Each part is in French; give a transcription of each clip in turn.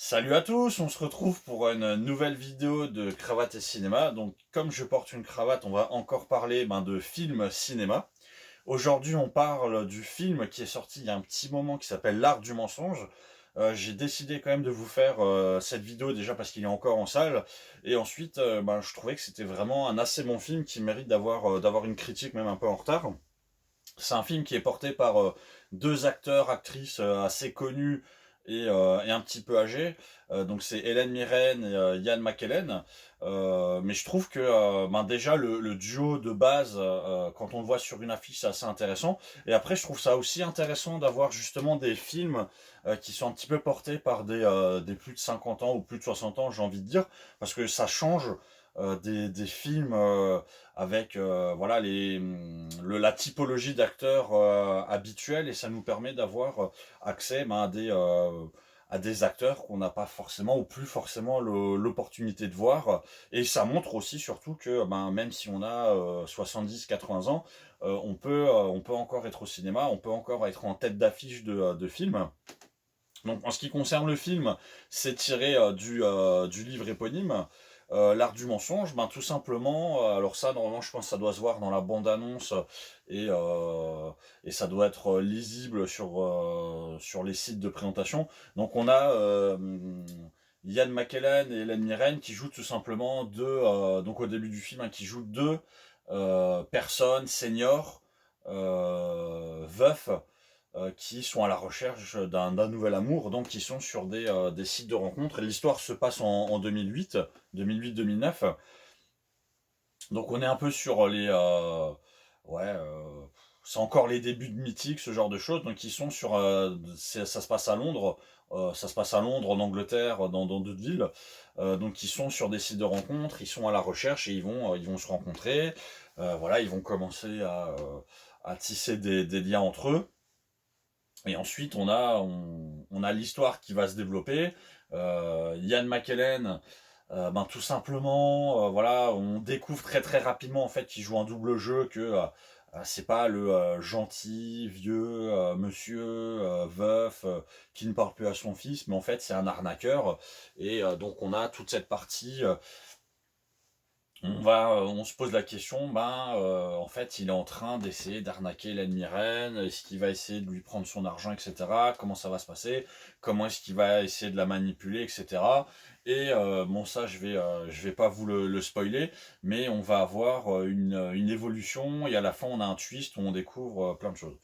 Salut à tous, on se retrouve pour une nouvelle vidéo de Cravate et Cinéma. Donc comme je porte une cravate, on va encore parler de films cinéma. Aujourd'hui on parle du film qui est sorti il y a un petit moment qui s'appelle L'Art du mensonge. J'ai décidé quand même de vous faire cette vidéo déjà parce qu'il est encore en salle. Et ensuite je trouvais que c'était vraiment un assez bon film qui mérite d'avoir une critique même un peu en retard. C'est un film qui est porté par deux acteurs, actrices assez connus et un petit peu âgés. Donc c'est Hélène Mirren et Ian McKellen. Mais je trouve que déjà le duo de base, quand on le voit sur une affiche, c'est assez intéressant. Et après, je trouve ça aussi intéressant d'avoir justement des films qui sont un petit peu portés par des plus de 50 ans ou plus de 60 ans, j'ai envie de dire, parce que ça change des films avec voilà la typologie d'acteurs habituels, et ça nous permet d'avoir accès à des acteurs qu'on n'a pas forcément ou plus forcément l'opportunité de voir. Et ça montre aussi surtout que même si on a 70-80 ans, on peut encore être au cinéma, on peut encore être en tête d'affiche de films. Donc en ce qui concerne le film, c'est tiré du livre éponyme, L'Art du mensonge. Tout simplement, alors ça normalement je pense que ça doit se voir dans la bande-annonce et, euh, et ça doit être lisible sur les sites de présentation. Donc on a Ian McKellen et Hélène Mirren qui jouent tout simplement donc au début du film, qui jouent deux personnes seniors, veufs, qui sont à la recherche d'un nouvel amour, donc qui sont sur des sites de rencontres. Et l'histoire se passe en 2008-2009. Donc on est un peu sur ouais, c'est encore les débuts de Mythique, ce genre de choses. Donc ils sont sur, ça se passe à Londres, ça se passe à Londres, en Angleterre, dans d'autres villes. Donc ils sont sur des sites de rencontres, ils sont à la recherche et ils vont se rencontrer. Voilà, ils vont commencer à tisser des liens entre eux. Et ensuite, on a l'histoire qui va se développer. Ian McKellen, tout simplement, voilà, on découvre très très rapidement en fait qu'il joue un double jeu, que c'est pas le gentil vieux monsieur veuf qui ne parle plus à son fils, mais en fait c'est un arnaqueur. Et donc on a toute cette partie. On se pose la question, en fait, il est en train d'essayer d'arnaquer l'admirène. Est-ce qu'il va essayer de lui prendre son argent, etc. Comment ça va se passer? Comment est-ce qu'il va essayer de la manipuler, etc. Et bon, ça, je vais pas vous le spoiler, mais on va avoir une évolution, et à la fin, on a un twist où on découvre plein de choses.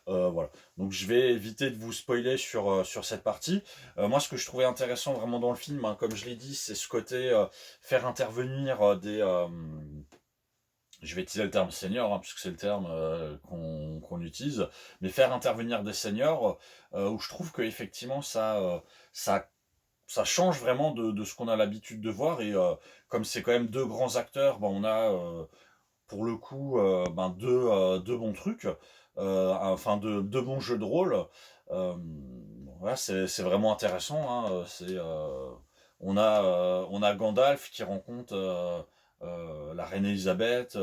Voilà. Donc je vais éviter de vous spoiler sur cette partie. Moi, ce que je trouvais intéressant vraiment dans le film, comme je l'ai dit, c'est ce côté faire intervenir je vais utiliser le terme senior, puisque c'est le terme qu'on utilise, mais faire intervenir des seniors, où je trouve que effectivement ça, ça change vraiment de ce qu'on a l'habitude de voir. Et comme c'est quand même deux grands acteurs, on a pour le coup deux bons trucs, enfin deux bons jeux de rôle. Euh, voilà, c'est vraiment intéressant, hein. On a Gandalf qui rencontre la reine Elisabeth.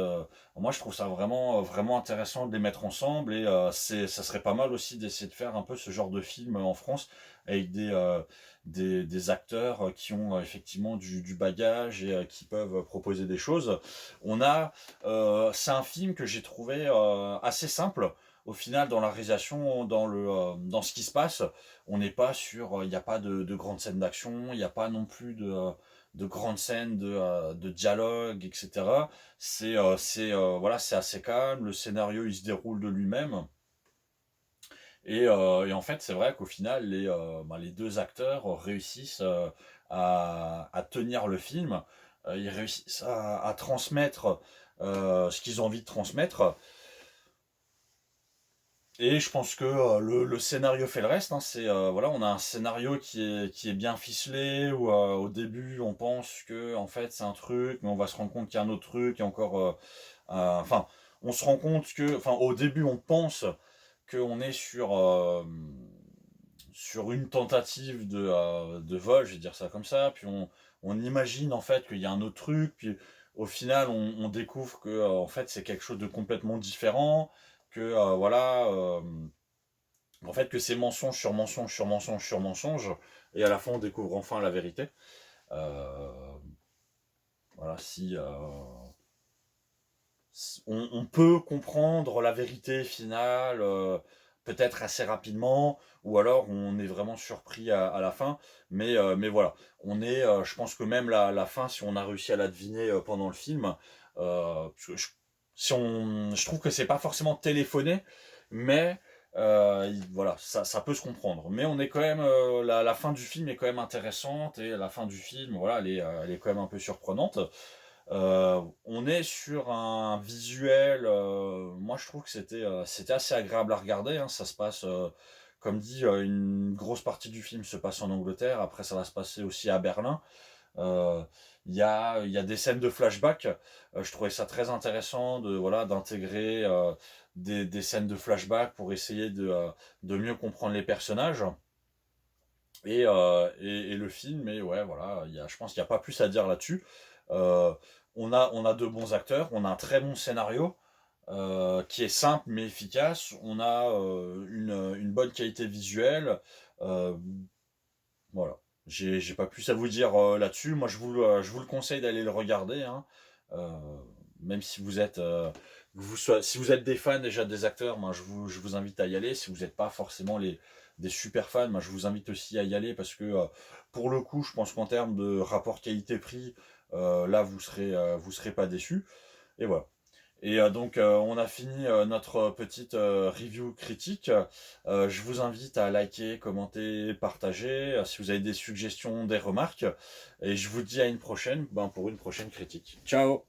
Moi, je trouve ça vraiment intéressant de les mettre ensemble. Et ça serait pas mal aussi d'essayer de faire un peu ce genre de film en France avec des acteurs qui ont effectivement du bagage et qui peuvent proposer des choses. C'est un film que j'ai trouvé assez simple. Au final, dans la réalisation, dans ce qui se passe, on n'est pas sur, il n'y a pas de grandes scènes d'action, il n'y a pas non plus de grandes scènes de dialogue, etc. Voilà, c'est assez calme. Le scénario, il se déroule de lui-même. Et en fait, c'est vrai qu'au final, les deux acteurs réussissent à tenir le film. Ils réussissent à transmettre ce qu'ils ont envie de transmettre. Et je pense que le scénario fait le reste, hein. Voilà, on a un scénario qui est bien ficelé, où au début on pense que en fait c'est un truc, mais on va se rendre compte qu'il y a un autre truc, et encore. Enfin, on se rend compte que, enfin, au début on pense qu'on est sur une tentative de vol, je vais dire ça comme ça, puis on imagine en fait qu'il y a un autre truc, puis au final on découvre que en fait c'est quelque chose de complètement différent, que voilà, En fait, que c'est mensonge sur mensonge sur mensonge sur mensonge, et à la fin, on découvre enfin la vérité. Euh, voilà, on peut comprendre la vérité finale, peut-être assez rapidement, ou alors on est vraiment surpris à la fin. Mais voilà, je pense que même la fin, si on a réussi à la deviner pendant le film, parce que je trouve que c'est pas forcément téléphoné, mais voilà, ça peut se comprendre. Mais on est quand même, la fin du film est quand même intéressante, et la fin du film, voilà, elle est quand même un peu surprenante. On est sur un visuel, moi je trouve que c'était assez agréable à regarder, hein. Ça se passe, comme dit, une grosse partie du film se passe en Angleterre, après ça va se passer aussi à Berlin. Euh, il y a des scènes de flashback, je trouvais ça très intéressant voilà, d'intégrer des scènes de flashback pour essayer de mieux comprendre les personnages. Et le film, et ouais, voilà, je pense qu'il n'y a pas plus à dire là-dessus. Euh, on a de bons acteurs, on a un très bon scénario qui est simple mais efficace. On a une bonne qualité visuelle. Euh, voilà. J'ai pas plus à vous dire là-dessus. Moi, je vous le conseille d'aller le regarder, hein. Euh, Même si si vous êtes des fans déjà des acteurs, moi, je vous invite à y aller. Si vous n'êtes pas forcément des super fans, moi, je vous invite aussi à y aller parce que pour le coup, je pense qu'en termes de rapport qualité-prix, là, vous serez pas déçus. Et voilà. Et donc, on a fini notre petite review critique. Je vous invite à liker, commenter, partager, si vous avez des suggestions, des remarques. Et je vous dis à une prochaine, pour une prochaine critique. Ciao!